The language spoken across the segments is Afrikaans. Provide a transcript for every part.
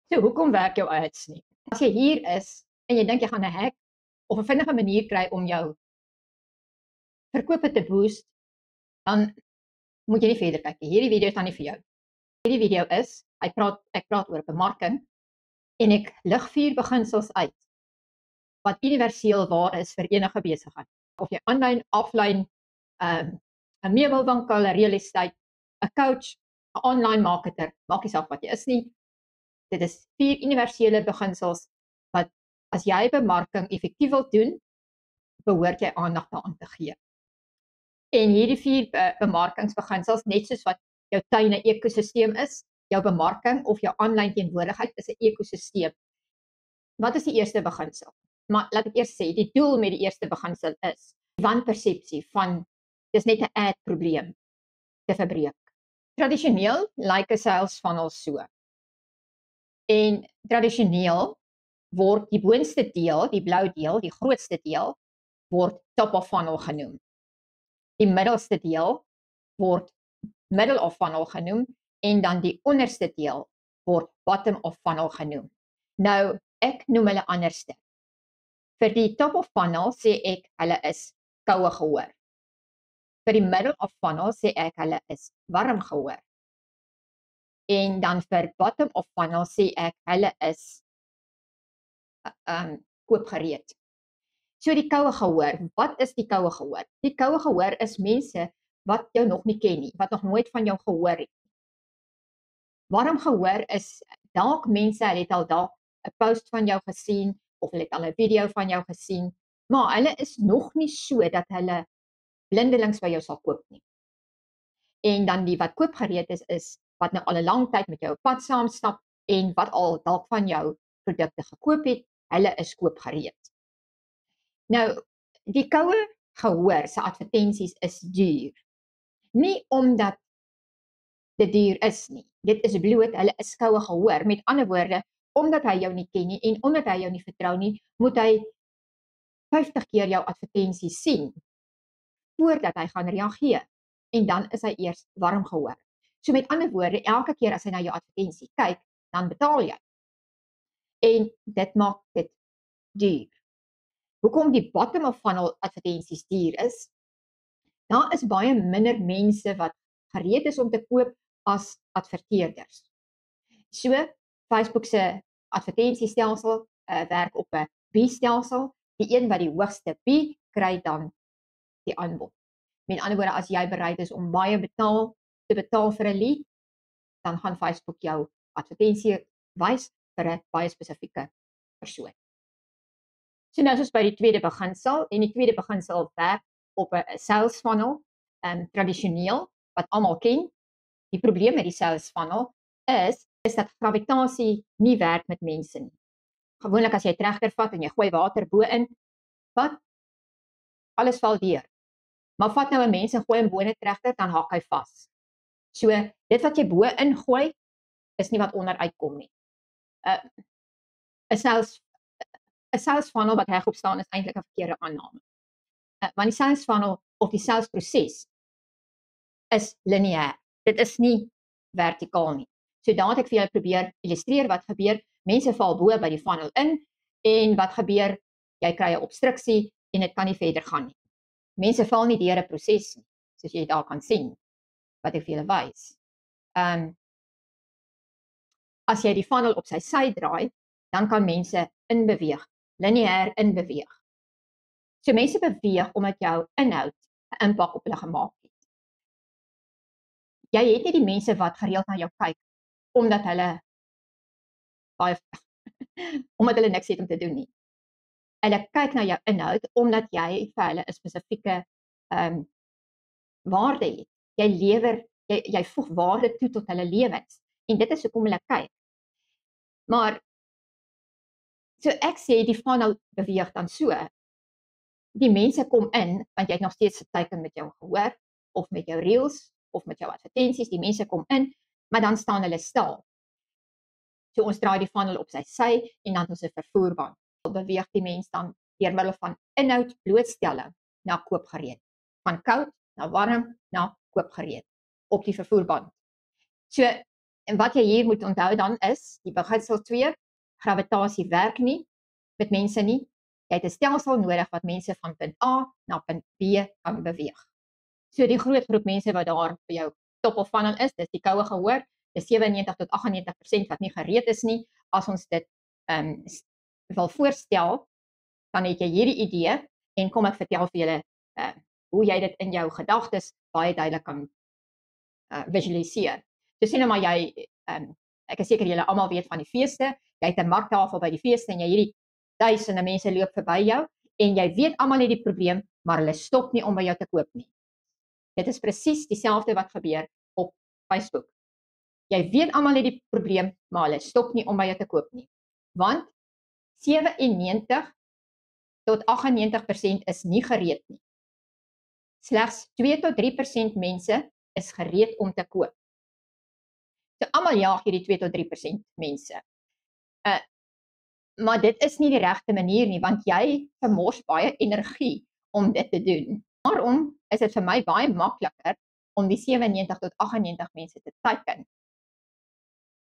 So, hoekom werk jou ads nie? As jy hier is en jy dink jy gaan 'n hack of 'n vinnige manier kry om jou verkope te boost, dan moet jy nie verder kyk nie. Hierdie video is dan nie vir jou. Hierdie video is, ek praat oor bemarking en ek lig 4 beginsels uit wat universeel waar is vir enige besigheid. Of jy aanlyn, offline, 'n meubelwinkel, 'n real estate, 'n coach, 'n online marketer, maak nie saak wat jy is nie. Dit is 4 universele beginsels wat as jy bemarking effektief wil doen, behoort jy aandag daaraan te gee. En hierdie 4 bemarkingsbeginsels, net soos wat jou tuin 'n ekosisteem is, jou bemarking of jou aanlyn teenwoordigheid is 'n ekosisteem. Wat is die eerste beginsel? Maar laat ek eers sê, die doel met die eerste beginsel is wanpersepsie van dis net 'n ad probleem te verbreek. Tradisioneel lyk 'n sales funnel so. En tradisioneel word die boonste deel, die blou deel, die grootste deel, word top of funnel genoem. Die middelste deel word middle of funnel genoem en dan die onderste deel word bottom of funnel genoem. Nou, ek noem hulle anderste. Vir die top of funnel sê ek hulle is koue gehoor. Vir die middle of funnel sê ek hulle is warm gehoor. En dan vir bottom of funnel sê ek hulle is koopgereed. So die koue gehoor, wat is die koue gehoor? Die koue gehoor is mense wat jou nog nie ken nie, wat nog nooit van jou gehoor het. Warm gehoor is dalk mense, hulle het al dalk 'n post van jou gesien of hulle het al 'n video van jou gesien, maar hulle is nog nie so dat hulle blindelings by jou sal koop nie. En dan die wat koopgereed is wat nou al 'n lang tyd met jou op pad saamstap en wat al dalk van jou produkte gekoop het, hulle is koopgereed. Nou, die koue gehoor se advertensies is duur. Nie omdat dit duur is nie. Dit is bloot, hulle is koue gehoor. Met ander woorde, omdat hy jou nie ken nie en omdat hy jou nie vertrou nie, moet hy 50 keer jou advertensies sien voordat hy gaan reageer. En dan is hy eers warm gehoor. So met ander woorde, elke keer as hy na jou advertensie kyk, dan betaal jy. En dit maak dit duur. Hoekom die bottom of funnel advertensies duur is? Daar is baie minder mense wat gereed is om te koop as adverteerders. So, Facebook se advertensiestelsel werk op 'n B-stelsel. Die een wat die hoogste B kry dan die aanbod. Met ander woorde, as jy bereid is om baie te betaal vir 'n lead, dan gaan Facebook jou advertensie wys vir 'n baie spesifieke persoon. So nou is by die tweede beginsel, en die tweede beginsel werk op 'n sales funnel, tradisioneel, wat almal ken. Die probleem met die sales funnel is dat gravitasie nie werk met mense nie. Gewoonlik as jy 'n trekker vat en jy gooi water bo-in, alles val deur. Maar vat nou 'n mens en gooi hom bo in 'n trekker, dan hak hy vas. So, dit wat jy bo-in gooi, is nie wat onder uitkom nie. 'n sales funnel wat regop staan is eintlik 'n verkeerde aanname. Want die sales funnel of die sales proses is lineêr. Dit is nie vertikaal nie. So daar het ek vir julle probeer illustreer wat gebeur. Mense val bo by die funnel in en wat gebeur? Jy kry 'n obstruksie en dit kan nie verder gaan nie. Mense val nie deur 'n proses nie, soos jy daar kan sien wat ek vir julle wys. As jy die funnel op sy sy draai, dan kan mense inbeweeg, lineêr inbeweeg. So mense beweeg omdat jou inhoud 'n impak op hulle gemaak het. Jy het nie die mense wat gereeld na jou kyk omdat hulle omdat hulle niks het om te doen nie. Hulle kyk na jou inhoud omdat jy vir hulle 'n spesifieke waarde het. Jy voeg waarde toe tot hulle lewens en dit is hoekom hulle kyk. Maar so ek sê die funnel beweeg dan so. Die mense kom in want jy het nog steeds geteken met jou gehoor of met jou reels of met jou advertensies. Die mense kom in, maar dan staan hulle stil. So ons draai die funnel op sy en dan ons 'n vervoerband. Beweeg die mens dan deur middel van inhoud blootstelling na koopgereed. Van koud na warm na koopgereed op die vervoerband. So En wat jy hier moet onthou dan is, die beginsel 2, gravitasie werk nie met mense nie. Jy het 'n stelsel nodig wat mense van punt A na punt B kan beweeg. So die groot groep mense wat daar by jou top of funnel is, dis die koue gehoor, dis 97 tot 98% wat nie gereed is nie. As ons dit wil voorstel, dan het jy hierdie idee en kom ek vertel vir julle hoe jy dit in jou gedagtes baie duidelik kan visualiseer. So sien nou maar jy, ek is seker julle almal weet van die feeste, jy het 'n marktafel by die feeste en jy hierdie duisende mense loop verby jou en jy weet almal het die probleem, maar hulle stop nie om by jou te koop nie. Dit is presies dieselfde wat gebeur op Facebook. Jy weet almal het die probleem, maar hulle stop nie om by jou te koop nie. Want 97 tot 98% is nie gereed nie. Slegs 2 tot 3% mense is gereed om te koop. So almal jaag hierdie 2 tot 3% mense. Maar dit is nie die regte manier nie, want jy vermors baie energie om dit te doen. Daarom is dit vir my baie makliker om die 97 tot 98 mense te teiken.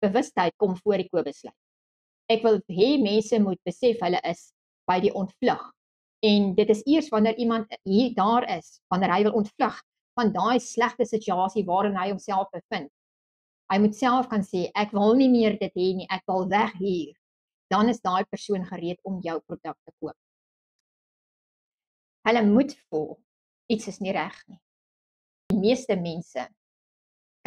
Bewustheid kom voor die koopbesluit. Ek wil hê mense moet besef hulle is by die ontvlug. En dit is eers wanneer iemand hier daar is, wanneer hy wil ontvlug van daai slegte situasie waarin hy homself bevind. Hy moet self kan sê, ek wil nie meer dit hê nie, ek wil weg hier. Dan is daai persoon gereed om jou produk te koop. Hulle moet voel, iets is nie reg nie. Die meeste mense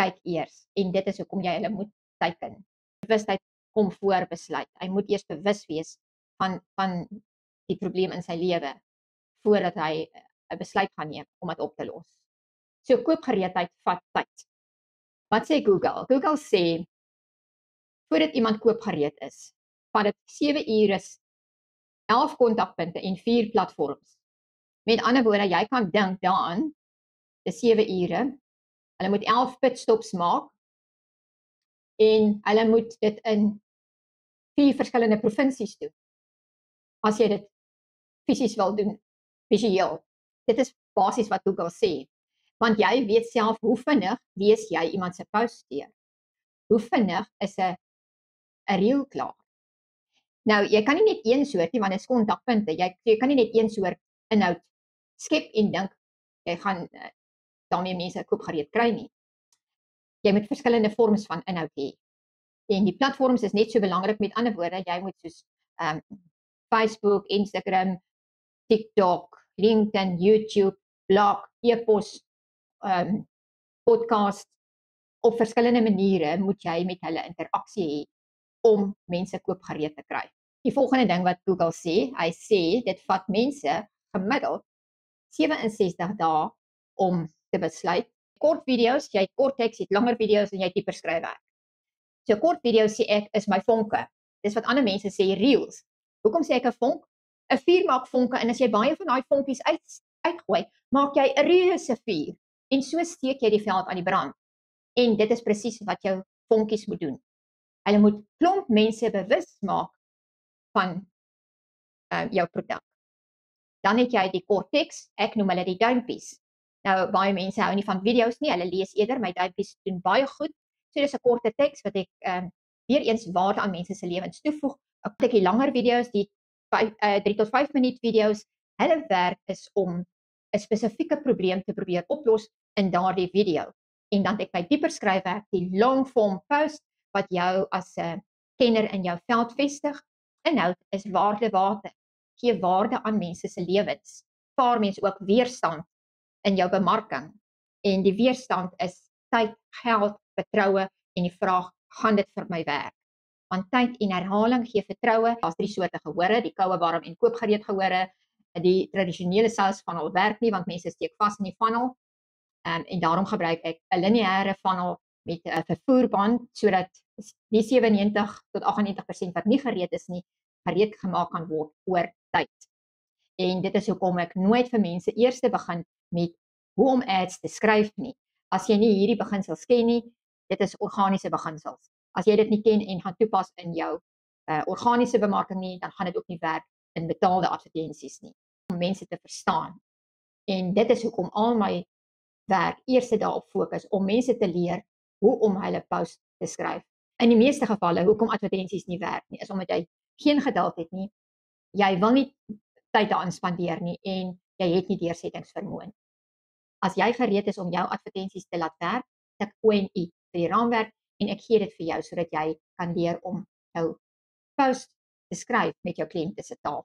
kyk eers, en dit is hoekom jy hulle moet teiken. Bewustheid kom voor besluit. Hy moet eers bewus wees van die probleem in sy lewe, voordat hy 'n besluit gaan neem om dit op te los. So koopgereedheid vat tyd. Wat sê Google? Google sê, voordat iemand koopgereed is, vat dit 7 ure, 11 kontakpunte en 4 platforms. Met ander woorde, jy kan dink daaraan, dis 7 ure, hulle moet 11 pitstops maak, en hulle moet dit in 4 verskillende provinsies doen. As jy dit fisies wil doen, visueel. Dit is basies wat Google sê. Want jy weet self hoe vinnig lees jy iemand se post deur. Hoe vinnig is 'n reel klaar. Nou, jy kan nie net een soort nie, want dit is kontakpunte. Jy kan nie net een soort inhoud skep en dink jy gaan daarmee mense koopgereed kry nie. Jy moet verskillende vorms van inhoud hê. En die platforms is net so belangrik, met ander woorde, jy moet soos Facebook, Instagram, TikTok, LinkedIn, YouTube, blog, e-pos, podcast, op verskillende maniere moet jy met hulle interaksie hê om mense koopgereed te kry. Die volgende ding wat Google sê, hy sê dit vat mense gemiddeld 67 dae om te besluit. Kort video's, jy het kort teks, jy het langer video's en jy het dieper skryfwerk. So kort video's sê ek is my vonke. Dis wat ander mense sê reels. Hoekom sê ek 'n vonk? 'n Vuur maak vonke en as jy baie van daai vonkies uitgooi, maak jy 'n reuse vuur en so steek jy die veld aan die brand. En dit is presies wat jou vonkies moet doen. Hulle moet klomp mense bewus maak van jou produk. Dan het jy die kort teks, ek noem hulle die duimpies. Nou, baie mense hou nie van video's nie, hulle lees eerder, my duimpies doen baie goed. So dis 'n korte teks wat ek weer eens waarde aan mense se lewens toevoeg. Ek die langer video's, die 3 tot 5 minuut video's, hulle werk is om 'n spesifieke probleem te probeer oplos in daardie video. En dan het ek my dieper skryfwerk, die long form post, wat jou as 'n kenner in jou veld vestig. Inhoud is waarde, gee waarde aan mense se lewens. Vaar mense ook weerstand in jou bemarking. En die weerstand is tyd, geld, vertroue en die vraag, gaan dit vir my werk? Want tyd en herhaling gee vertroue. Daar's 3 soorte gehore, die koue, warm en koopgereed gehore. Die tradisionele sales funnel werk nie, want mense steek vas in die funnel. En daarom gebruik ek 'n lineêre funnel met 'n vervoerband, sodat die 97 tot 98% wat nie gereed is nie, gereed gemaak kan word oor tyd. En dit is hoekom ek nooit vir mense eers begin met hoe om ads te skryf nie. As jy nie hierdie beginsels ken nie, dit is organiese beginsels. As jy dit nie ken en gaan toepas in jou organiese bemarking nie, dan gaan dit ook nie werk in betaalde advertensies nie, om mense te verstaan. En dit is hoekom al my werk eers daarop fokus, om mense te leer hoe om hulle post te skryf. In die meeste gevalle, hoekom advertensies nie werk nie, is omdat jy geen geduld het nie, jy wil nie tyd daaraan spandeer nie en jy het nie deursettingsvermoë nie. As jy gereed is om jou advertensies te laat werk, tik ONI vir die raamwerk en ek gee dit vir jou sodat jy kan leer om jou post te skryf met jou kliënte se taal.